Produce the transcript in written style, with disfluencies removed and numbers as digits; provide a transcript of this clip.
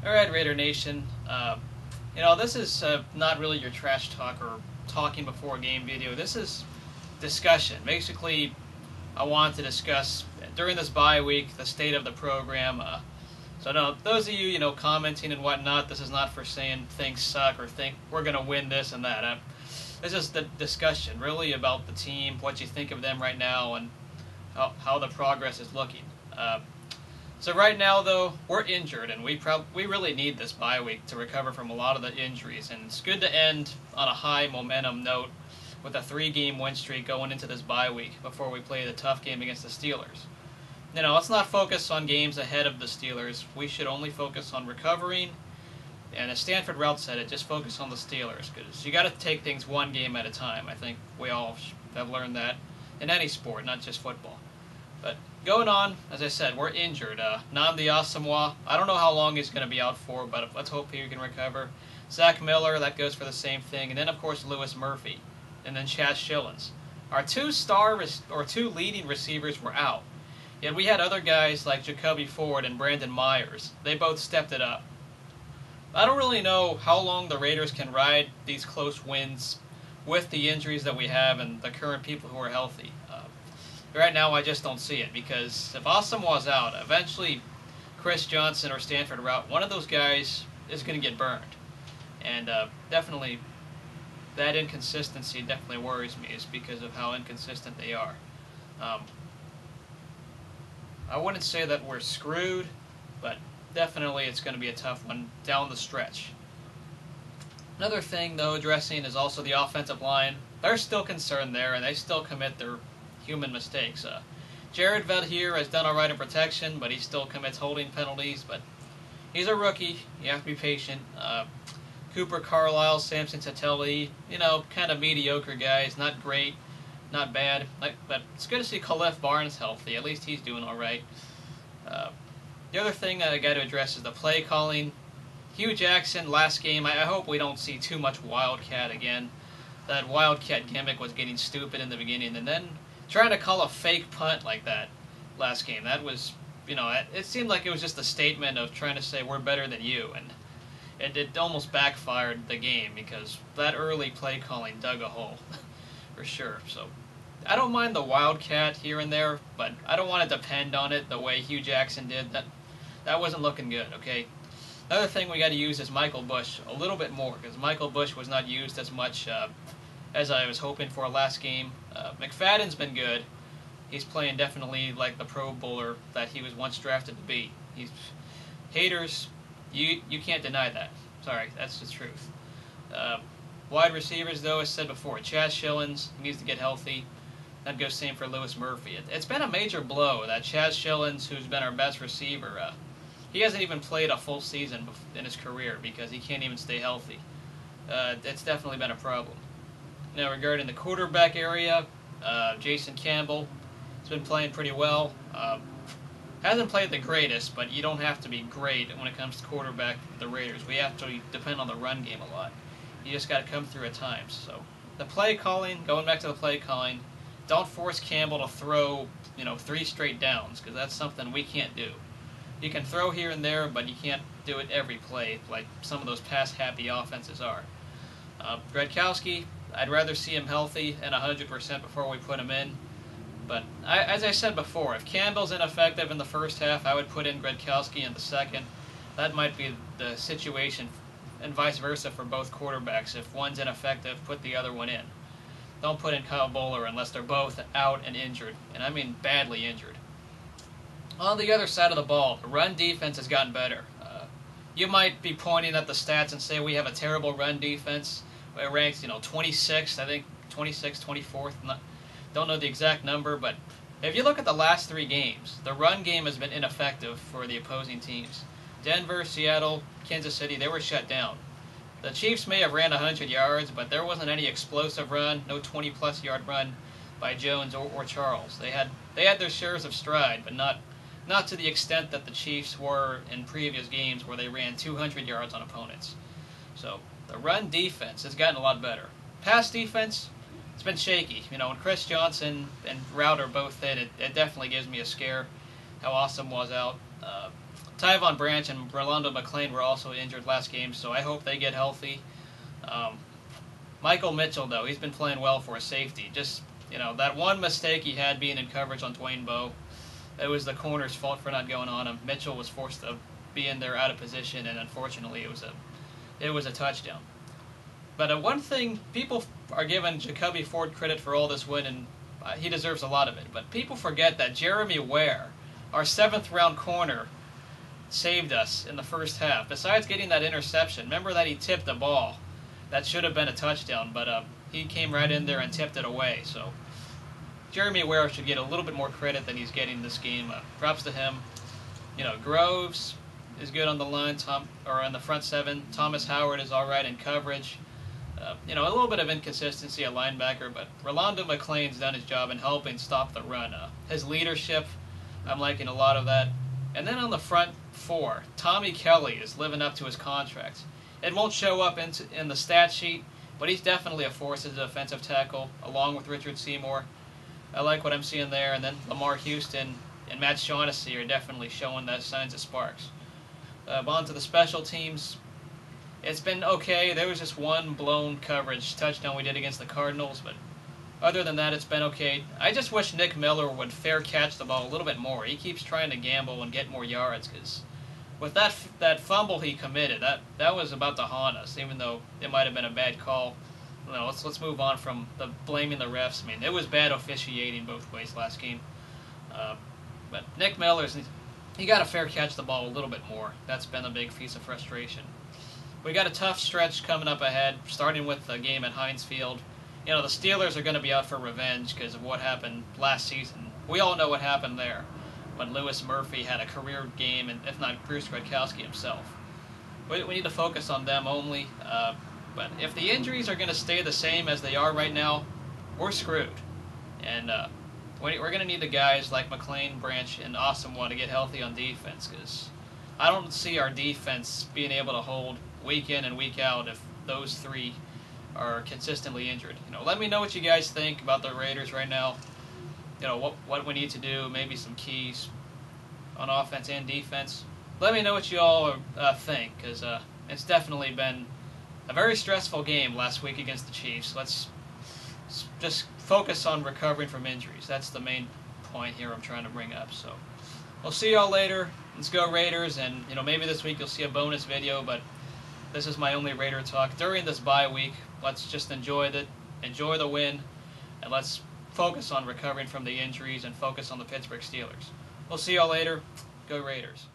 Alright, Raider Nation. This is not really your trash talk or talking before a game video. This is discussion. Basically, I want to discuss during this bye week the state of the program. So, no, those of you, commenting and whatnot, this is not for saying things suck or think we're going to win this and that. This is the discussion, really, about the team, what you think of them right now, and how the progress is looking. So right now, though, we're injured, and we really need this bye week to recover from a lot of the injuries. And it's good to end on a high momentum note with a 3-game win streak going into this bye week before we play the tough game against the Steelers. Let's not focus on games ahead of the Steelers. We should only focus on recovering. And as Stanford Route said it, just focus on the Steelers, because you got to take things one game at a time. I think we all have learned that in any sport, not just football. But going on, as I said, we're injured. Nnamdi Asomugha, I don't know how long he's going to be out for, but let's hope he can recover. Zach Miller, that goes for the same thing. And then, of course, Louis Murphy. And then Chaz Schilens. Our two leading receivers were out. Yet we had other guys like Jacoby Ford and Brandon Myers. They both stepped it up. I don't really know how long the Raiders can ride these close wins with the injuries that we have and the current people who are healthy. Right now, I just don't see it, because if Asomugha's out, eventually Chris Johnson or Stanford Route, one of those guys is going to get burned. And definitely, that inconsistency definitely worries me, is because of how inconsistent they are. I wouldn't say that we're screwed, but definitely it's going to be a tough one down the stretch. Another thing, though, addressing is also the offensive line. There's still concern there, and they still commit their human mistakes. Jared Veldheer has done all right in protection, but he still commits holding penalties. But he's a rookie. You have to be patient. Cooper Carlisle, Samson Satelli, kind of mediocre guys. Not great, not bad. But it's good to see Khalif Barnes healthy. At least he's doing all right. The other thing I got to address is the play calling. Hugh Jackson, last game, I hope we don't see too much Wildcat again. That Wildcat gimmick was getting stupid in the beginning, and then trying to call a fake punt like that last game, that was, it seemed like it was just a statement of trying to say we're better than you, and it almost backfired the game, because that early play calling dug a hole, for sure. So I don't mind the Wildcat here and there, but I don't want to depend on it the way Hugh Jackson did. That wasn't looking good, okay? Another thing we got to use is Michael Bush a little bit more, because Michael Bush was not used as much as I was hoping for last game. McFadden's been good. He's playing definitely like the Pro Bowler that he was once drafted to be. Haters, you can't deny that. Sorry, that's the truth. Wide receivers, though, as said before, Chaz Schilens needs to get healthy. That goes same for Louis Murphy. It's been a major blow that Chaz Schilens, who's been our best receiver, he hasn't even played a full season in his career because he can't even stay healthy. It's definitely been a problem. Now, regarding the quarterback area, Jason Campbell has been playing pretty well. Hasn't played the greatest, but you don't have to be great when it comes to quarterback with the Raiders. We have to depend on the run game a lot. You just got to come through at times. So the play calling, going back to the play calling, don't force Campbell to throw 3 straight downs, because that's something we can't do. You can throw here and there, but you can't do it every play like some of those pass-happy offenses are. Gradkowski, I'd rather see him healthy and 100% before we put him in. But as I said before, if Campbell's ineffective in the first half, I would put in Gradkowski in the second. That might be the situation, and vice versa for both quarterbacks. If one's ineffective, put the other one in. Don't put in Kyle Bowler unless they're both out and injured, and I mean badly injured. On the other side of the ball, the run defense has gotten better. You might be pointing at the stats and say we have a terrible run defense. It ranks, 26th, I think, 26th, 24th. Don't know the exact number, but if you look at the last 3 games, the run game has been ineffective for the opposing teams. Denver, Seattle, Kansas City, they were shut down. The Chiefs may have ran 100 yards, but there wasn't any explosive run, no 20-plus yard run by Jones or Charles. They had their shares of stride, but not to the extent that the Chiefs were in previous games where they ran 200 yards on opponents. So the run defense has gotten a lot better. Pass defense, it's been shaky. When Chris Johnson and Router both hit, it definitely gives me a scare how Asomugha was out. Tyvon Branch and Rolando McClain were also injured last game, so I hope they get healthy. Michael Mitchell, though, he's been playing well for a safety. Just, that one mistake he had being in coverage on Dwayne Bowe, it was the corner's fault for not going on him. Mitchell was forced to be in there out of position, and unfortunately it was a touchdown. But one thing, people are giving Jacoby Ford credit for all this win, and he deserves a lot of it. But people forget that Jeremy Ware, our 7th-round corner, saved us in the first half. Besides getting that interception, remember that he tipped the ball. That should have been a touchdown, but he came right in there and tipped it away. So Jeremy Ware should get a little bit more credit than he's getting this game. Props to him. Groves is good on the line, on the front 7. Thomas Howard is all right in coverage. A little bit of inconsistency at linebacker, but Rolando McClain's done his job in helping stop the run. His leadership, I'm liking a lot of that. And then on the front 4, Tommy Kelly is living up to his contract. It won't show up in the stat sheet, but he's definitely a force as a defensive tackle, along with Richard Seymour. I like what I'm seeing there. And then Lamar Houston and Matt Shaughnessy are definitely showing those signs of sparks. On to the special teams. It's been okay. There was just one blown coverage touchdown we did against the Cardinals, but other than that, it's been okay. I just wish Nick Miller would fair catch the ball a little bit more. He keeps trying to gamble and get more yards, because with that fumble he committed, that was about to haunt us, even though it might have been a bad call. Let's move on from blaming the refs. I mean, it was bad officiating both ways last game. But Nick Miller's, he got to fair catch the ball a little bit more. That's been a big piece of frustration. We got a tough stretch coming up ahead, starting with the game at Heinz Field. The Steelers are going to be out for revenge because of what happened last season. We all know what happened there when Lewis Murphy had a career game, and if not Bruce Gradkowski himself. We need to focus on them only. But if the injuries are going to stay the same as they are right now, we're screwed. And we're going to need the guys like McClain, Branch, and Asamoah to get healthy on defense, because I don't see our defense being able to hold week in and week out if those 3 are consistently injured. Let me know what you guys think about the Raiders right now. What we need to do, maybe some keys on offense and defense. Let me know what you all think, because it's definitely been a very stressful game last week against the Chiefs. Let's just focus on recovering from injuries. That's the main point here I'm trying to bring up. So we'll see y'all later. Let's go Raiders, and maybe this week you'll see a bonus video, but this is my only Raider talk during this bye week. Let's just enjoy the win, and let's focus on recovering from the injuries and focus on the Pittsburgh Steelers. We'll see y'all later. Go Raiders.